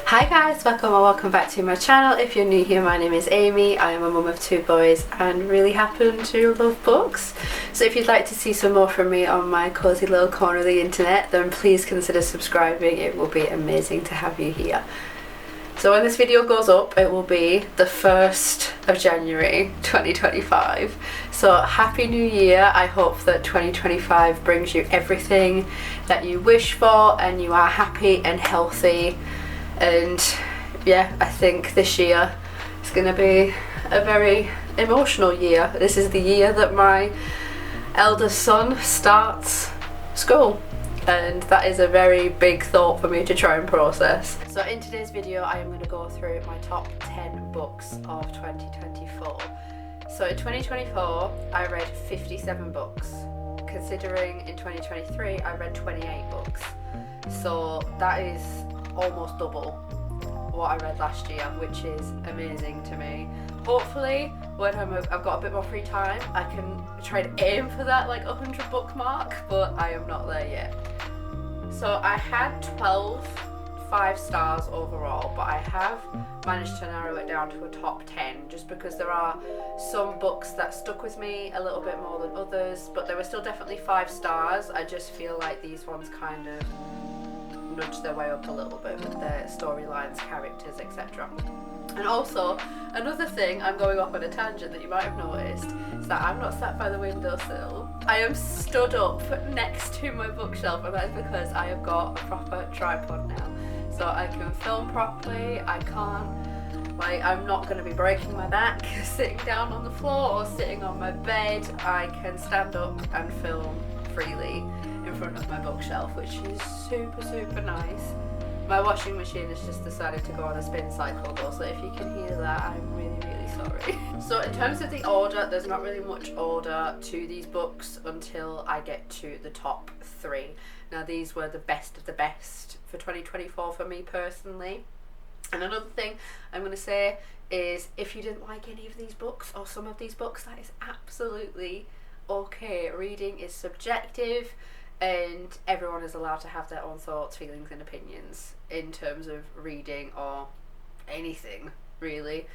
Hi guys, welcome back to my channel. If you're new here, my name is Amy. I am a mum of 2 boys and really happen to love books. So if you'd like to see some more from me on my cosy little corner of the internet, then please consider subscribing. It will be amazing to have you here. So when this video goes up, it will be the 1st of January 2025. So happy new year. I hope that 2025 brings you everything that you wish for and you are happy and healthy. And yeah, I think this year is going to be a very emotional year. This is the year that my eldest son starts school, and that is a very big thought for me to try and process. So in today's video I am going to go through my top 10 books of 2024. So in 2024 I read 57 books, considering in 2023 I read 28 books. So that is almost double what I read last year, which is amazing to me. Hopefully when I've got a bit more free time I can try to aim for that like 100 book mark, but I am not there yet. So I had 12 5 stars overall, but I have managed to narrow it down to a top 10 just because there are some books that stuck with me a little bit more than others, but there were still definitely 5 stars. I just feel like these ones kind of nudge their way up a little bit with their storylines, characters, etc. And also, another thing, I'm going off on a tangent that you might have noticed, is that I'm not sat by the windowsill. I am stood up next to my bookshelf, and that is because I have got a proper tripod now. So I can film properly, I'm not going to be breaking my back sitting down on the floor or sitting on my bed. I can stand up and film freely in front of my bookshelf, which is super nice. My washing machine has just decided to go on a spin cycle though, so if you can hear that, I'm really sorry. So in terms of the order, there's not really much order to these books until I get to the top 3. Now these were the best of the best for 2024 for me personally. And another thing I'm going to say is, if you didn't like any of these books or some of these books, that is absolutely okay. Reading is subjective and everyone is allowed to have their own thoughts, feelings and opinions in terms of reading or anything really.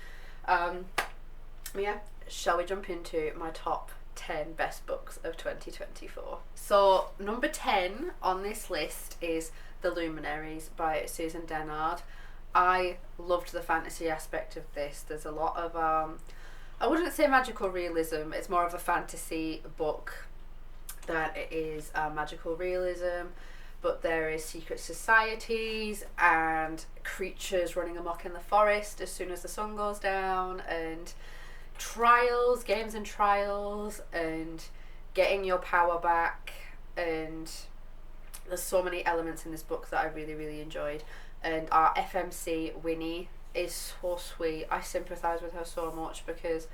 Yeah, shall we jump into my top 10 best books of 2024? So number 10 on this list is The Luminaries by Susan Dennard. I loved the fantasy aspect of this. There's a lot of I wouldn't say magical realism, it's more of a fantasy book than it is magical realism, but there is secret societies and creatures running amok in the forest as soon as the sun goes down, and trials, games and trials, and getting your power back, and there's so many elements in this book that I really enjoyed. And our FMC Winnie is so sweet. I sympathise with her so much because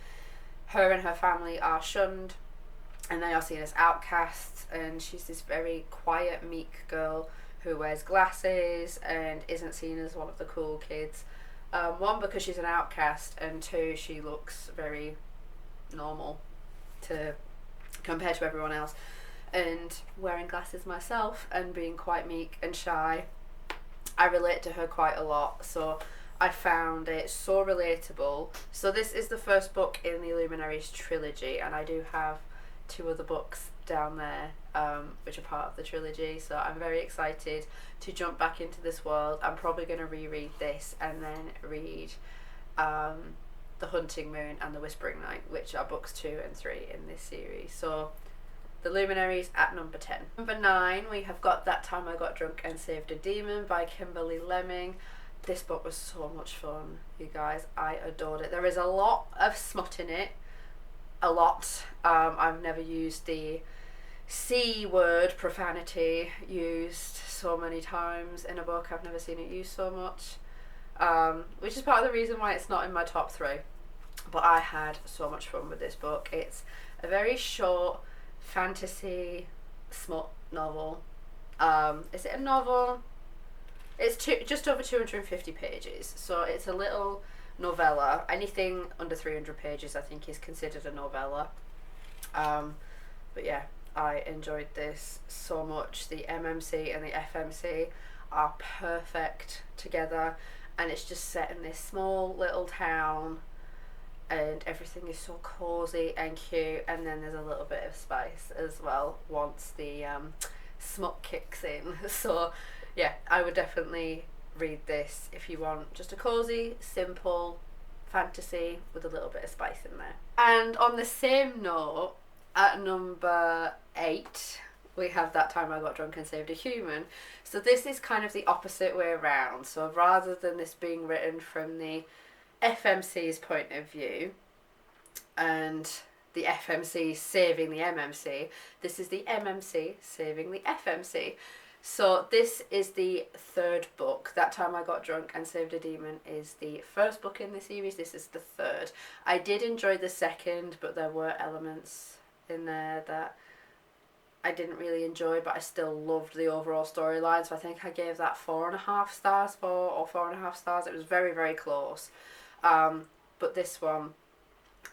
her and her family are shunned and they are seen as outcasts, and she's this very quiet, meek girl who wears glasses and isn't seen as one of the cool kids. One, because she's an outcast, and 2, she looks very normal compared to everyone else. And wearing glasses myself and being quite meek and shy, I relate to her quite a lot, so I found it so relatable. So this is the first book in the Luminaries trilogy, and I do have 2 other books down there which are part of the trilogy, so I'm very excited to jump back into this world. I'm probably going to reread this and then read The Hunting Moon and The Whispering Night, which are books 2 and 3 in this series. So The Luminaries at number 10. Number 9, we have got That Time I Got Drunk and Saved a Demon by Kimberly Lemming. This book was so much fun, you guys. I adored it. There is a lot of smut in it. A lot. I've never used the C word, profanity, used so many times in a book. I've never seen it used so much, which is part of the reason why it's not in my top 3. But I had so much fun with this book. It's a very short fantasy smut novel. Is it a novel? It's just over 250 pages, so it's a little novella. Anything under 300 pages I think is considered a novella. But yeah, I enjoyed this so much. The MMC and the FMC are perfect together, and it's just set in this small little town, and everything is so cozy and cute, and then there's a little bit of spice as well once the smut kicks in. So yeah, I would definitely read this if you want just a cozy, simple fantasy with a little bit of spice in there. And on the same note, at number 8, we have That Time I Got Drunk and Saved a Human. So this is kind of the opposite way around. So rather than this being written from the FMC's point of view and the FMC saving the MMC, this is the MMC saving the FMC. So this is the 3rd book. That Time I Got Drunk and Saved a Demon is the 1st book in the series. This is the 3rd. I did enjoy the 2nd, but there were elements in there that I didn't really enjoy, but I still loved the overall storyline. So I think I gave that 4.5 stars, 4 or 4.5 stars. It was very, very close. But this one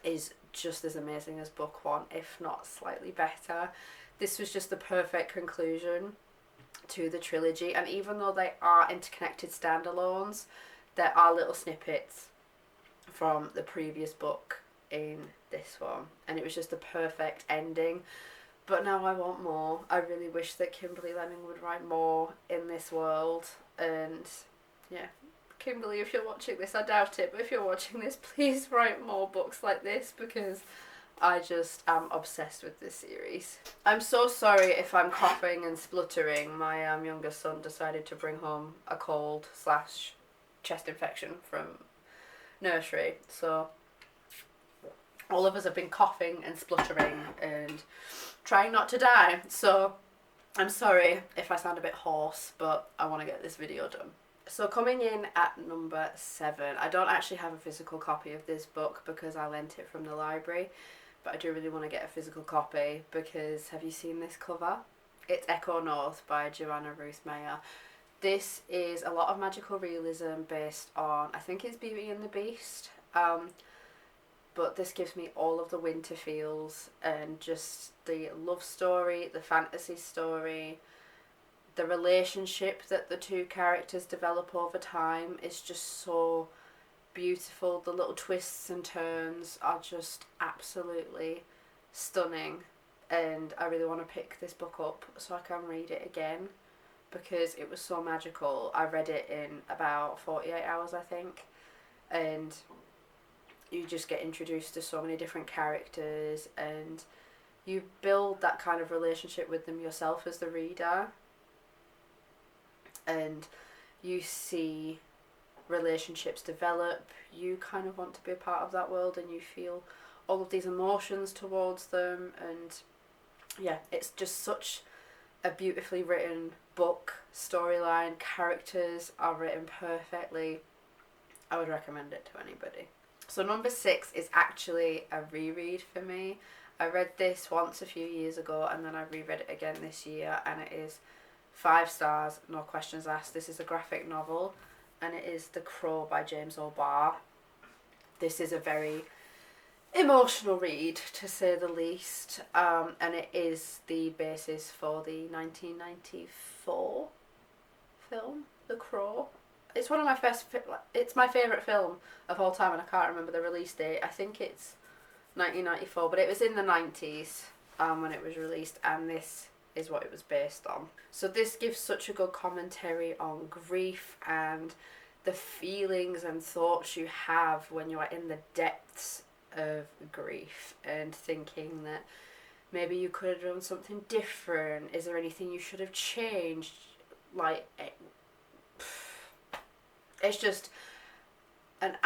is just as amazing as book 1, if not slightly better. This was just the perfect conclusion to the trilogy, and even though they are interconnected standalones, there are little snippets from the previous book in this one, and it was just the perfect ending. But now I want more. I really wish that Kimberly Lemming would write more in this world, and yeah, Kimberly, if you're watching this, I doubt it, but if you're watching this, please write more books like this, because I just am obsessed with this series. I'm so sorry if I'm coughing and spluttering. My youngest son decided to bring home a cold / chest infection from nursery, so all of us have been coughing and spluttering and trying not to die. So I'm sorry if I sound a bit hoarse, but I want to get this video done. So coming in at number 7, I don't actually have a physical copy of this book because I lent it from the library, but I do really want to get a physical copy because, have you seen this cover? It's Echo North by Joanna, Ruth, Meyer. This is a lot of magical realism based on, I think it's Beauty and the Beast, but this gives me all of the winter feels, and just the love story, the fantasy story, the relationship that the 2 characters develop over time is just so beautiful. The little twists and turns are just absolutely stunning, and I really want to pick this book up so I can read it again because it was so magical. I read it in about 48 hours, I think, and you just get introduced to so many different characters, and you build that kind of relationship with them yourself as the reader, and you see relationships develop. You kind of want to be a part of that world, and you feel all of these emotions towards them, and yeah, it's just such a beautifully written book. Storyline, characters are written perfectly. I would recommend it to anybody. So number 6 is actually a reread for me. I read this once a few years ago, and then I reread it again this year, and it is 5 stars, no questions asked. This is a graphic novel, and it is The Crow by James O'Barr. This is a very emotional read, to say the least, and it is the basis for the 1994 film, The Crow. It's one of my it's my favourite film of all time, and I can't remember the release date. I think it's 1994, but it was in the 90s when it was released, and this is what it was based on. So this gives such a good commentary on grief and the feelings and thoughts you have when you are in the depths of grief and thinking that maybe you could have done something different. Is there anything you should have changed? Like, it's just an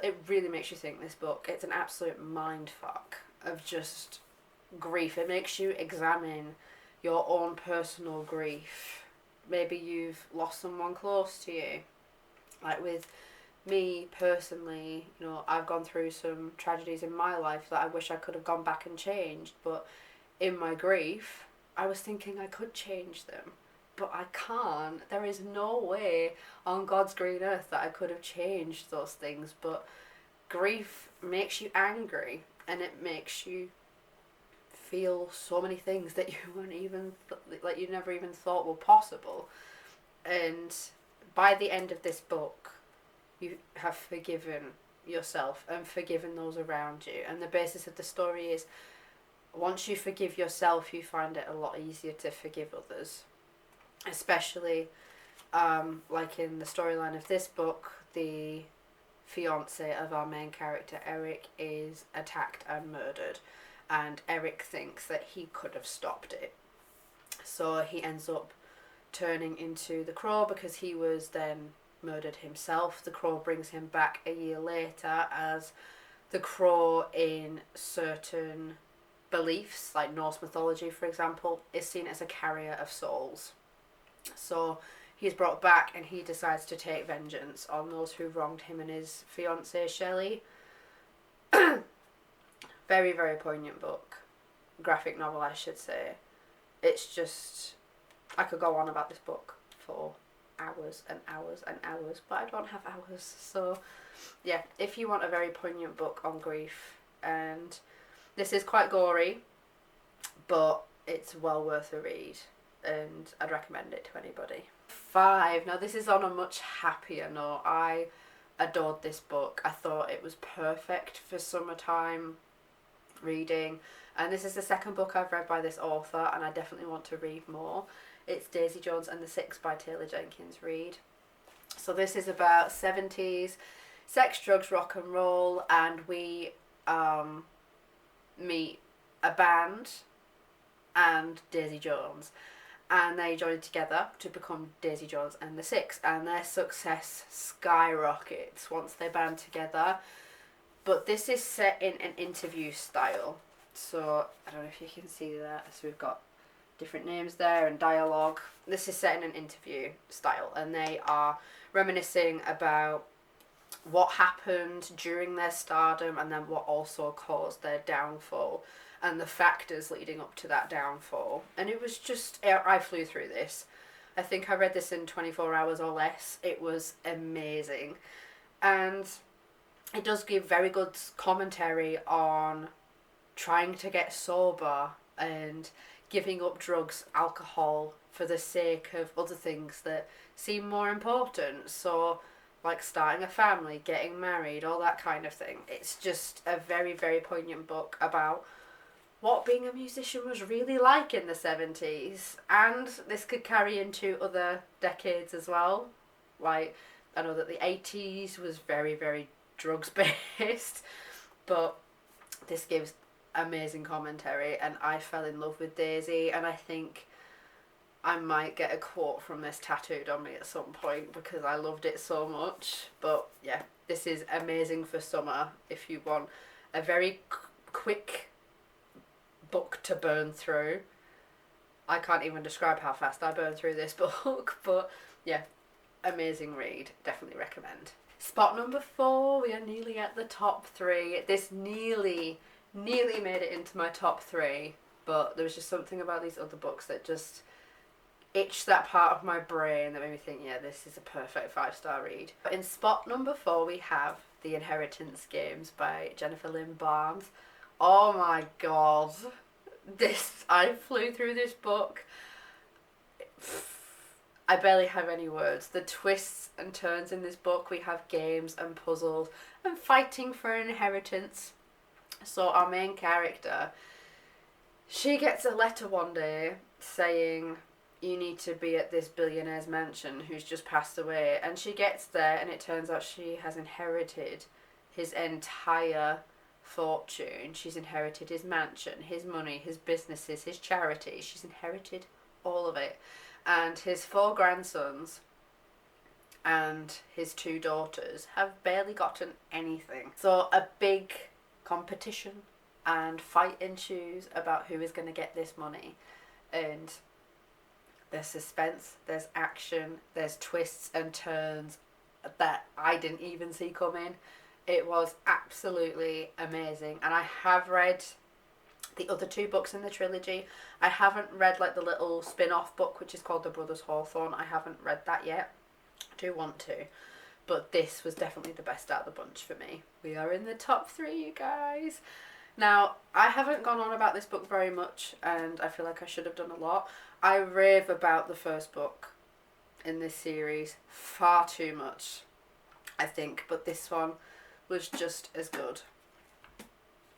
it really makes you think, this book. It's an absolute mindfuck of just grief. It makes you examine your own personal grief. Maybe you've lost someone close to you. Like with me personally, you know, I've gone through some tragedies in my life that I wish I could have gone back and changed, but in my grief, I was thinking I could change them. But I can't. There is no way on God's green earth that I could have changed those things. But grief makes you angry, and it makes you feel so many things that you weren't even like you never even thought were possible. And by the end of this book, you have forgiven yourself and forgiven those around you. And the basis of the story is, once you forgive yourself, you find it a lot easier to forgive others. Especially, like in the storyline of this book, the fiance of our main character, Eric, is attacked and murdered. And Eric thinks that he could have stopped it. So he ends up turning into the Crow because he was then murdered himself. The Crow brings him back a year later as the Crow, in certain beliefs, like Norse mythology for example, is seen as a carrier of souls. So he's brought back and he decides to take vengeance on those who wronged him and his fiancée Shelley. Very, very poignant book. Graphic novel, I should say. It's just, I could go on about this book for hours and hours and hours, but I don't have hours. So yeah, if you want a very poignant book on grief, and this is quite gory, but it's well worth a read, and I'd recommend it to anybody. 5. Now this is on a much happier note. I adored this book. I thought it was perfect for summertime reading, and this is the second book I've read by this author, and I definitely want to read more. It's Daisy Jones and the Six by Taylor Jenkins Reid. So this is about 70s sex, drugs, rock and roll, and we meet a band and Daisy Jones, and they join together to become Daisy Jones and the Six, and their success skyrockets once they band together. But this is set in an interview style, so I don't know if you can see that. So we've got different names there and dialogue. This is set in an interview style, and they are reminiscing about what happened during their stardom and then what also caused their downfall and the factors leading up to that downfall. And it was just, I flew through this. I think I read this in 24 hours or less. It was amazing. And it does give very good commentary on trying to get sober and giving up drugs, alcohol, for the sake of other things that seem more important. So, like starting a family, getting married, all that kind of thing. It's just a very, very poignant book about what being a musician was really like in the 70s. And this could carry into other decades as well. Like, I know that the 80s was very, very drugs based, but this gives amazing commentary, and I fell in love with Daisy, and I think I might get a quote from this tattooed on me at some point because I loved it so much. But yeah, this is amazing for summer if you want a very quick book to burn through. I can't even describe how fast I burned through this book, but yeah, amazing read, definitely recommend. Spot number 4, we are nearly at the top 3. This nearly made it into my top 3, but there was just something about these other books that just itched that part of my brain that made me think, yeah, this is a perfect 5-star read. In spot number 4 we have The Inheritance Games by Jennifer Lynn Barnes. Oh my god, I flew through this book. I barely have any words. The twists and turns in this book, we have games and puzzles and fighting for an inheritance. So our main character, she gets a letter one day saying, you need to be at this billionaire's mansion who's just passed away. And she gets there and it turns out she has inherited his entire fortune. She's inherited his mansion, his money, his businesses, his charity. She's inherited all of it. And his 4 grandsons and his 2 daughters have barely gotten anything. So a big competition and fight ensues about who is going to get this money. And there's suspense, there's action, there's twists and turns that I didn't even see coming. It was absolutely amazing. And I have read the other 2 books in the trilogy. I haven't read like the little spin-off book which is called The Brothers Hawthorne. I haven't read that yet. I do want to. But this was definitely the best out of the bunch for me. We are in the top 3, you guys. Now, I haven't gone on about this book very much, and I feel like I should have done a lot. I rave about the first book in this series far too much. I think, but this one was just as good.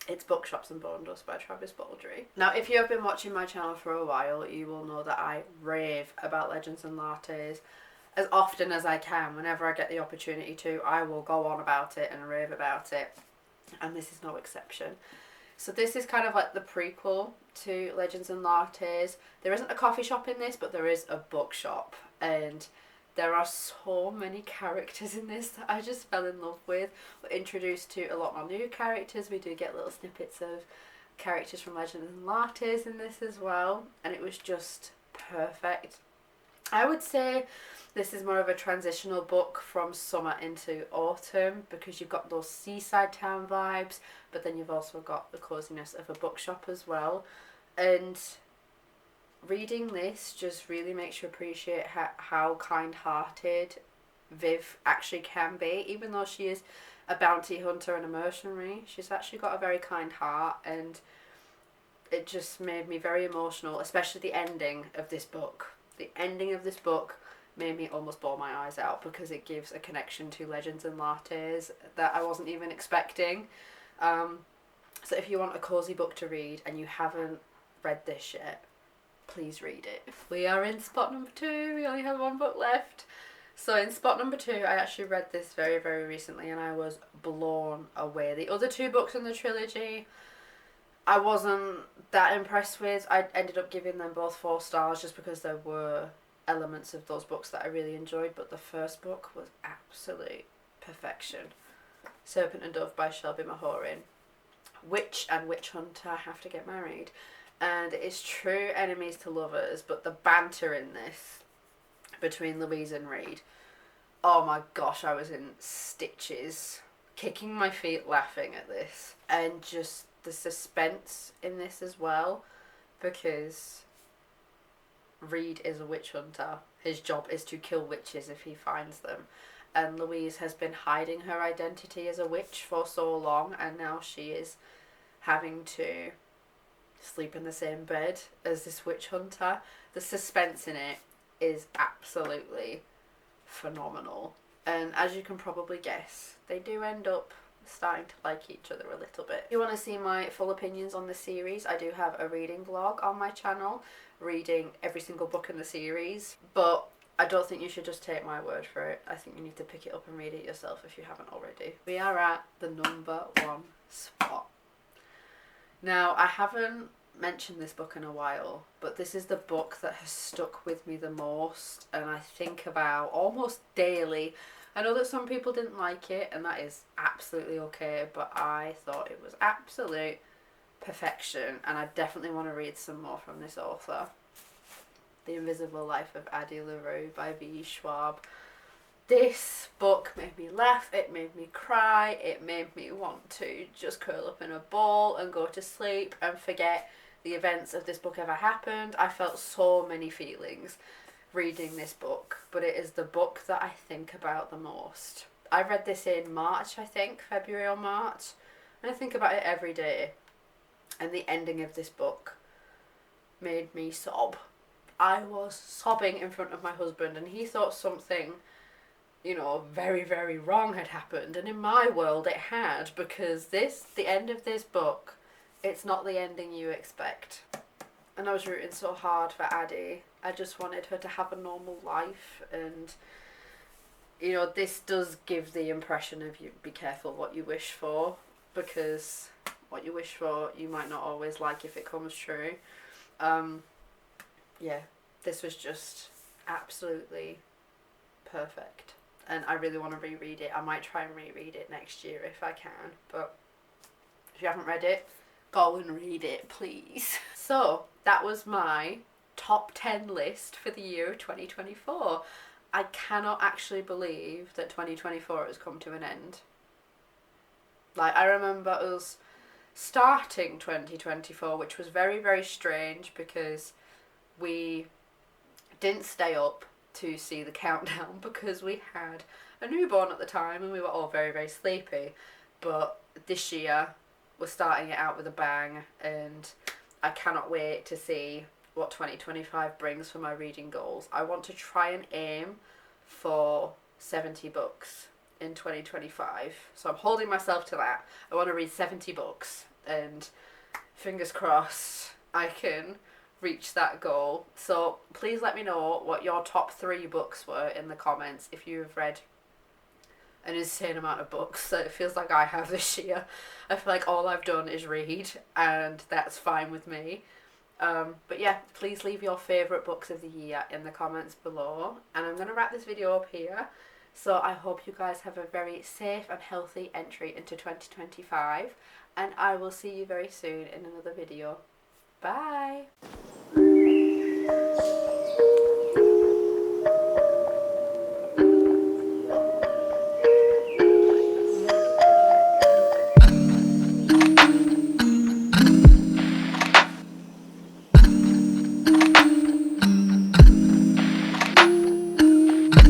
It's Bookshops and Bonedust by Travis Baldree. Now, if you have been watching my channel for a while, you will know that I rave about Legends and Lattes as often as I can. Whenever I get the opportunity to, I will go on about it and rave about it, and this is no exception. So this is kind of like the prequel to Legends and Lattes. There isn't a coffee shop in this, but there is a bookshop, and there are so many characters in this that I just fell in love with. We're introduced to a lot more new characters. We do get little snippets of characters from Legends and Lattes in this as well, and it was just perfect. I would say this is more of a transitional book from summer into autumn, because you've got those seaside town vibes, but then you've also got the coziness of a bookshop as well. And reading this just really makes you appreciate how kind-hearted Viv actually can be. Even though she is a bounty hunter and a mercenary, she's actually got a very kind heart, and it just made me very emotional, especially the ending of this book. The ending of this book made me almost bawl my eyes out, because it gives a connection to Legends and Lattes that I wasn't even expecting. So if you want a cosy book to read and you haven't read this yet, please read it. We are in spot number 2. We only have one book left. So in spot number 2, I actually read this very, very recently, and I was blown away. The other 2 books in the trilogy, I wasn't that impressed with. I ended up giving them both 4 stars just because there were elements of those books that I really enjoyed, but the first book was absolute perfection. Serpent and Dove by Shelby Mahurin. Witch and witch hunter have to get married, and it's true enemies to lovers, but the banter in this between Louise and Reid, oh my gosh, I was in stitches, kicking my feet laughing at this. And just the suspense in this as well, because Reid is a witch hunter. His job is to kill witches if he finds them, and Louise has been hiding her identity as a witch for so long, and now she is having to sleep in the same bed as this witch hunter. The suspense in it is absolutely phenomenal, and as you can probably guess, they do end up starting to like each other a little bit. If you want to see my full opinions on the series, I do have a reading vlog on my channel, reading every single book in the series, but I don't think you should just take my word for it. I think you need to pick it up and read it yourself if you haven't already. We are at the number 1 spot. Now, I haven't mentioned this book in a while, but this is the book that has stuck with me the most, and I think about almost daily. I know that some people didn't like it, and that is absolutely okay, but I thought it was absolute perfection, and I definitely want to read some more from this author. The Invisible Life of Addie by V. Schwab. This book made me laugh, it made me cry, it made me want to just curl up in a ball and go to sleep and forget the events of this book ever happened. I felt so many feelings reading this book, but it is the book that I think about the most. I read this in March, I think, February or March, and I think about it every day. And the ending of this book made me sob. I was sobbing in front of my husband, and he thought something, you know, very, very wrong had happened, and in my world it had, because the end of this book, it's not the ending you expect. And I was rooting so hard for Addie. I just wanted her to have a normal life, and you know, this does give the impression of you be careful what you wish for, because what you wish for you might not always like if it comes true. Yeah, this was just absolutely perfect, and I really want to reread it. I might try and reread it next year if I can, but if you haven't read it, go and read it, please. So that was my top 10 list for the year 2024. I cannot actually believe that 2024 has come to an end. Like, I remember us starting 2024, which was very, very strange, because we didn't stay up to see the countdown because we had a newborn at the time and we were all very, very sleepy. But this year we're starting it out with a bang, and I cannot wait to see what 2025 brings for my reading goals. I want to try and aim for 70 books in 2025. So I'm holding myself to that. I want to read 70 books, and fingers crossed I can reach that goal. So please let me know what your top 3 books were in the comments if you've read an insane amount of books that it feels like I have this year. I feel like all I've done is read, and that's fine with me. But yeah, please leave your favourite books of the year in the comments below, and I'm going to wrap this video up here. So I hope you guys have a very safe and healthy entry into 2025, and I will see you very soon in another video. Bye!